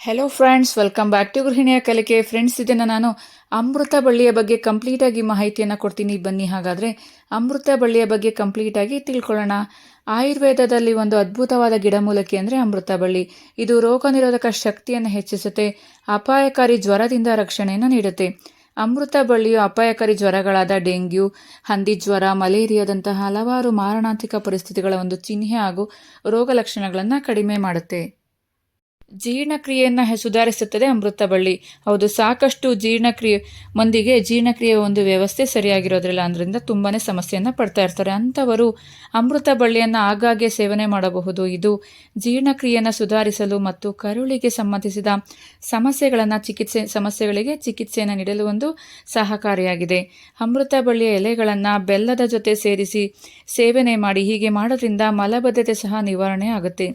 Hello friends, welcome back to ಗೃಹಿಣಿಯ ಕಲಿಕೆ. Friends, ಇದನ್ನು ನಾನು ಅಮೃತ ಬಳ್ಳಿಯ ಬಗ್ಗೆ ಕಂಪ್ಲೀಟಾಗಿ ಮಾಹಿತಿಯನ್ನು ಕೊಡ್ತೀನಿ. ಬನ್ನಿ ಹಾಗಾದರೆ ಅಮೃತ ಬಳ್ಳಿಯ ಬಗ್ಗೆ ಕಂಪ್ಲೀಟಾಗಿ ತಿಳ್ಕೊಳ್ಳೋಣ. ಆಯುರ್ವೇದದಲ್ಲಿ ಒಂದು ಅದ್ಭುತವಾದ ಗಿಡಮೂಲಿಕೆ ಅಂದರೆ ಅಮೃತ ಬಳ್ಳಿ. ಇದು ರೋಗ ನಿರೋಧಕ ಶಕ್ತಿಯನ್ನು ಹೆಚ್ಚಿಸುತ್ತೆ, ಅಪಾಯಕಾರಿ ಜ್ವರದಿಂದ ರಕ್ಷಣೆಯನ್ನು ನೀಡುತ್ತೆ. ಅಮೃತ ಬಳ್ಳಿಯು ಅಪಾಯಕಾರಿ ಜ್ವರಗಳಾದ ಡೆಂಗ್ಯೂ, ಹಂದಿ ಜ್ವರ, ಮಲೇರಿಯಾದಂತಹ ಹಲವಾರು ಮಾರಣಾಂತಿಕ ಪರಿಸ್ಥಿತಿಗಳ ಒಂದು ಚಿಹ್ನೆ ಹಾಗೂ ರೋಗ ಲಕ್ಷಣಗಳನ್ನು ಕಡಿಮೆ ಮಾಡುತ್ತೆ. ಜೀರ್ಣಕ್ರಿಯೆಯನ್ನು ಸುಧಾರಿಸುತ್ತದೆ ಅಮೃತ ಬಳ್ಳಿ. ಹೌದು, ಸಾಕಷ್ಟು ಮಂದಿಗೆ ಜೀರ್ಣಕ್ರಿಯೆ ಒಂದು ವ್ಯವಸ್ಥೆ ಸರಿಯಾಗಿರೋದ್ರಿಲ್ಲ, ಅದರಿಂದ ತುಂಬಾ ಸಮಸ್ಯೆಯನ್ನು ಪಡ್ತಾ ಇರ್ತಾರೆ. ಅಂಥವರು ಅಮೃತ ಬಳ್ಳಿಯನ್ನು ಆಗಾಗ್ಗೆ ಸೇವನೆ ಮಾಡಬಹುದು. ಇದು ಜೀರ್ಣಕ್ರಿಯೆಯನ್ನು ಸುಧಾರಿಸಲು ಮತ್ತು ಕರುಳಿಗೆ ಸಂಬಂಧಿಸಿದ ಸಮಸ್ಯೆಗಳಿಗೆ ಚಿಕಿತ್ಸೆಯನ್ನು ನೀಡಲು ಒಂದು ಸಹಕಾರಿಯಾಗಿದೆ. ಅಮೃತ ಬಳ್ಳಿಯ ಎಲೆಗಳನ್ನು ಬೆಲ್ಲದ ಜೊತೆ ಸೇರಿಸಿ ಸೇವನೆ ಮಾಡಿ. ಹೀಗೆ ಮಾಡೋದ್ರಿಂದ ಮಲಬದ್ಧತೆ ಸಹ ನಿವಾರಣೆ ಆಗುತ್ತೆ.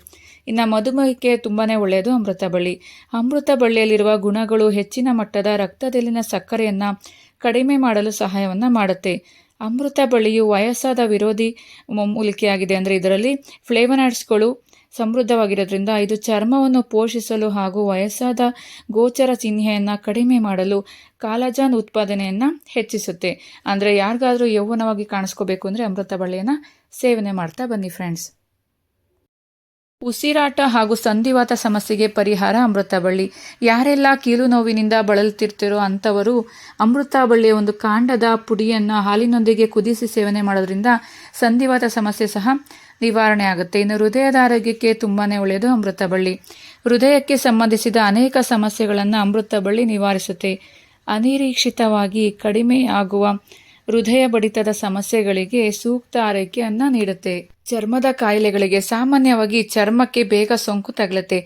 ಇನ್ನು ಮಧುಮೇಹಕ್ಕೆ ತುಂಬಾ ಒಳ್ಳೆಯದು ಅಮೃತ ಬಳ್ಳಿ. ಅಮೃತ ಬಳ್ಳಿಯಲ್ಲಿರುವ ಗುಣಗಳು ಹೆಚ್ಚಿನ ಮಟ್ಟದ ರಕ್ತದಲ್ಲಿನ ಸಕ್ಕರೆಯನ್ನು ಕಡಿಮೆ ಮಾಡಲು ಸಹಾಯವನ್ನು ಮಾಡುತ್ತೆ. ಅಮೃತ ಬಳ್ಳಿಯು ವಯಸ್ಸಾದ ವಿರೋಧಿ ಮೂಲಿಕೆಯಾಗಿದೆ. ಅಂದರೆ ಇದರಲ್ಲಿ ಫ್ಲೇವನಾಯ್ಡ್ಸ್ಗಳು ಸಮೃದ್ಧವಾಗಿರೋದ್ರಿಂದ ಇದು ಚರ್ಮವನ್ನು ಪೋಷಿಸಲು ಹಾಗೂ ವಯಸ್ಸಾದ ಗೋಚರ ಚಿಹ್ನೆಯನ್ನು ಕಡಿಮೆ ಮಾಡಲು ಕಾಲಜಾನ್ ಉತ್ಪಾದನೆಯನ್ನು ಹೆಚ್ಚಿಸುತ್ತೆ. ಅಂದರೆ ಯಾರಿಗಾದರೂ ಯೌವನವಾಗಿ ಕಾಣಿಸ್ಕೋಬೇಕು ಅಂದರೆ ಅಮೃತ ಬಳ್ಳಿಯನ್ನು ಸೇವನೆ ಮಾಡ್ತಾ ಬನ್ನಿ ಫ್ರೆಂಡ್ಸ್. ಉಸಿರಾಟ ಹಾಗೂ ಸಂಧಿವಾತ ಸಮಸ್ಯೆಗೆ ಪರಿಹಾರ ಅಮೃತ ಬಳ್ಳಿ. ಯಾರೆಲ್ಲ ಕೀಲು ನೋವಿನಿಂದ ಬಳಲುತ್ತಿರ್ತಿರೋ ಅಂಥವರು ಅಮೃತ ಬಳ್ಳಿಯ ಒಂದು ಕಾಂಡದ ಪುಡಿಯನ್ನು ಹಾಲಿನೊಂದಿಗೆ ಕುದಿಸಿ ಸೇವನೆ ಮಾಡೋದ್ರಿಂದ ಸಂಧಿವಾತ ಸಮಸ್ಯೆ ಸಹ ನಿವಾರಣೆ ಆಗುತ್ತೆ. ಇನ್ನು ಹೃದಯದ ಆರೋಗ್ಯಕ್ಕೆ ತುಂಬಾ ಒಳ್ಳೆಯದು ಅಮೃತ ಬಳ್ಳಿ. ಹೃದಯಕ್ಕೆ ಸಂಬಂಧಿಸಿದ ಅನೇಕ ಸಮಸ್ಯೆಗಳನ್ನು ಅಮೃತ ಬಳ್ಳಿ ನಿವಾರಿಸುತ್ತೆ. ಅನಿರೀಕ್ಷಿತವಾಗಿ ಕಡಿಮೆ ಆಗುವ ಹೃದಯ ಬಡಿತದ ಸಮಸ್ಯೆಗಳಿಗೆ ಸೂಕ್ತ ಆರೈಕೆಯನ್ನು ನೀಡುತ್ತೆ. ಚರ್ಮದ ಕಾಯಿಲೆಗಳಿಗೆ ಸಾಮಾನ್ಯವಾಗಿ ಚರ್ಮಕ್ಕೆ ಬೇಗ ಸೋಂಕು ತಗಲುತ್ತೆ.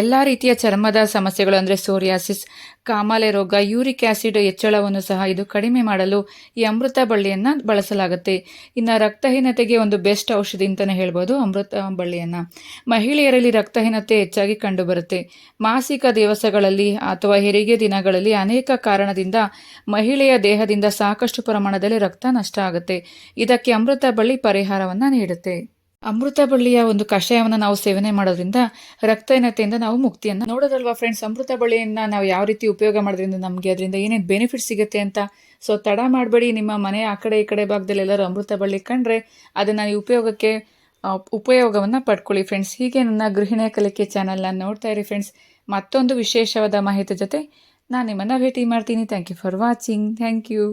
ಎಲ್ಲ ರೀತಿಯ ಚರ್ಮದ ಸಮಸ್ಯೆಗಳು ಅಂದರೆ ಸೋರಿಯಾಸಿಸ್, ಕಾಮಾಲೆ ರೋಗ, ಯೂರಿಕ್ ಆಸಿಡ್ ಹೆಚ್ಚಳವನ್ನು ಸಹ ಇದು ಕಡಿಮೆ ಮಾಡಲು ಈ ಅಮೃತ ಬಳ್ಳಿಯನ್ನು ಬಳಸಲಾಗುತ್ತೆ. ಇನ್ನು ರಕ್ತಹೀನತೆಗೆ ಒಂದು ಬೆಸ್ಟ್ ಔಷಧಿ ಅಂತಲೇ ಹೇಳ್ಬೋದು ಅಮೃತ ಬಳ್ಳಿಯನ್ನು. ಮಹಿಳೆಯರಲ್ಲಿ ರಕ್ತಹೀನತೆ ಹೆಚ್ಚಾಗಿ ಕಂಡುಬರುತ್ತೆ. ಮಾಸಿಕ ದಿವಸಗಳಲ್ಲಿ ಅಥವಾ ಹೆರಿಗೆ ದಿನಗಳಲ್ಲಿ ಅನೇಕ ಕಾರಣದಿಂದ ಮಹಿಳೆಯ ದೇಹದಿಂದ ಸಾಕಷ್ಟು ಪ್ರಮಾಣದಲ್ಲಿ ರಕ್ತ ನಷ್ಟ ಆಗುತ್ತೆ. ಇದಕ್ಕೆ ಅಮೃತ ಬಳ್ಳಿ ಪರಿಹಾರವನ್ನು ನೀಡುತ್ತೆ. ಅಮೃತ ಬಳ್ಳಿಯ ಒಂದು ಕಷಾಯವನ್ನು ನಾವು ಸೇವನೆ ಮಾಡೋದ್ರಿಂದ ರಕ್ತಹೀನತೆಯಿಂದ ನಾವು ಮುಕ್ತಿಯನ್ನು ನೋಡೋದಲ್ವಾ ಫ್ರೆಂಡ್ಸ್. ಅಮೃತ ಬಳ್ಳಿಯನ್ನು ನಾವು ಯಾವ ರೀತಿ ಉಪಯೋಗ ಮಾಡೋದ್ರಿಂದ ನಮಗೆ ಅದರಿಂದ ಏನೇನು ಬೆನಿಫಿಟ್ ಸಿಗುತ್ತೆ ಅಂತ. ಸೊ ತಡ ಮಾಡಬೇಡಿ, ನಿಮ್ಮ ಮನೆ ಆ ಕಡೆ ಈ ಕಡೆ ಭಾಗದಲ್ಲಿ ಎಲ್ಲರೂ ಅಮೃತ ಬಳ್ಳಿ ಕಂಡ್ರೆ ಅದನ್ನು ಉಪಯೋಗವನ್ನು ಪಡ್ಕೊಳ್ಳಿ ಫ್ರೆಂಡ್ಸ್. ಹೀಗೆ ನನ್ನ ಗೃಹಿಣಿಯ ಕಲಿಕೆ ಚಾನಲ್ನ ನೋಡ್ತಾ ಇರಿ ಫ್ರೆಂಡ್ಸ್. ಮತ್ತೊಂದು ವಿಶೇಷವಾದ ಮಾಹಿತಿ ಜೊತೆ ನಾನು ನಿಮ್ಮನ್ನು ಭೇಟಿ ಮಾಡ್ತೀನಿ. Thank you for watching. Thank you.